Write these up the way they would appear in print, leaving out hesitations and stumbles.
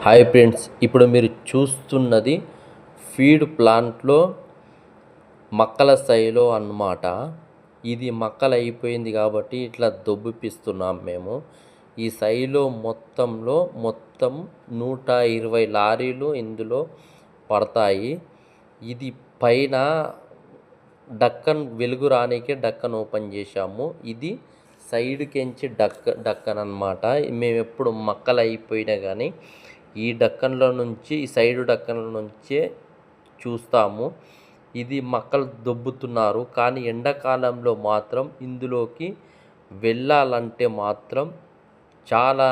Hi friends, ఇప్పుడు మీరు చూస్తున్నది ఫీడ్ ప్లాంట్లో మక్కల స్థాయిలో అన్నమాట. ఇది మక్కలు అయిపోయింది కాబట్టి ఇట్లా దొబ్బిపిస్తున్నాం మేము. ఈ శైలో మొత్తం 120 లారీలు ఇందులో పడతాయి. ఇది పైన డక్కన్ వెలుగు రానికే డక్కన్ ఓపెన్ చేశాము. ఇది సైడ్కెంచి డక్కన్ అన్నమాట. మేము ఎప్పుడు మక్కలు అయిపోయినా కానీ ఈ డక్కన్లో నుంచి ఈ సైడ్ డక్కన్ల నుంచే చూస్తాము. ఇది మక్కలు దొబ్బుతున్నారు, కానీ ఎండాకాలంలో మాత్రం ఇందులోకి వెళ్ళాలంటే మాత్రం చాలా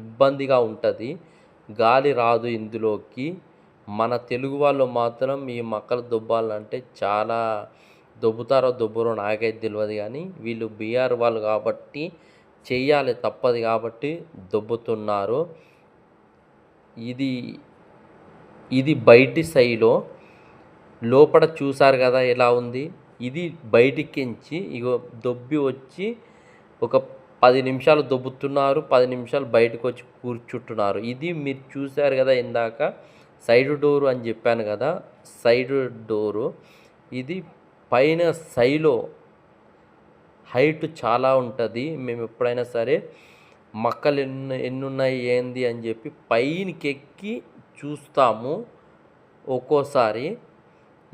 ఇబ్బందిగా ఉంటుంది. గాలి రాదు ఇందులోకి. మన తెలుగు వాళ్ళు మాత్రం ఈ మక్కలు దొబ్బాలంటే చాలా దొబ్బుతారో దొబ్బరో నాకైతే తెలియదు, కానీ వీళ్ళు బీహార్ వాళ్ళు కాబట్టి చెయ్యాలి, తప్పదు కాబట్టి దొబ్బుతున్నారు. ఇది బయటి శైలో. లోపల చూసారు కదా ఎలా ఉంది. ఇది బయటికించి ఇగో దొబ్బి వచ్చి ఒక 10 నిమిషాలు దొబ్బుతున్నారు, 10 నిమిషాలు బయటకు వచ్చి కూర్చుంటున్నారు. ఇది మీరు చూశారు కదా ఇందాక సైడ్ డోరు అని చెప్పాను కదా, సైడ్ డోరు. ఇది పైన శైలో హైట్ చాలా ఉంటుంది. మేము ఎప్పుడైనా సరే మక్కలు ఎన్ని ఉన్నాయి ఏంది అని చెప్పి పైనకి ఎక్కి చూస్తాము ఒక్కోసారి.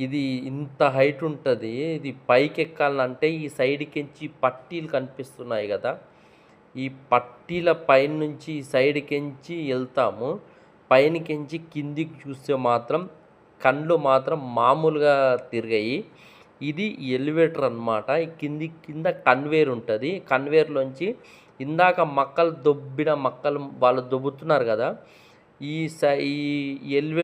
ఇది ఇంత హైట్ ఉంటుంది. ఇది పైకి ఎక్కాలంటే ఈ సైడ్కించి పట్టీలు కనిపిస్తున్నాయి కదా, ఈ పట్టీల పైన నుంచి ఈ సైడ్కించి వెళ్తాము. పైనకించి కిందికి చూస్తే మాత్రం కళ్ళు మాత్రం మామూలుగా తిరిగాయి. ఇది ఎలివేటర్ అన్నమాట. ఈ కింద కన్వేర్ ఉంటుంది. కన్వేర్లోంచి ఇందాక మక్కలు వాళ్ళు దొబ్బుతున్నారు కదా, ఈ ఎలివేటర్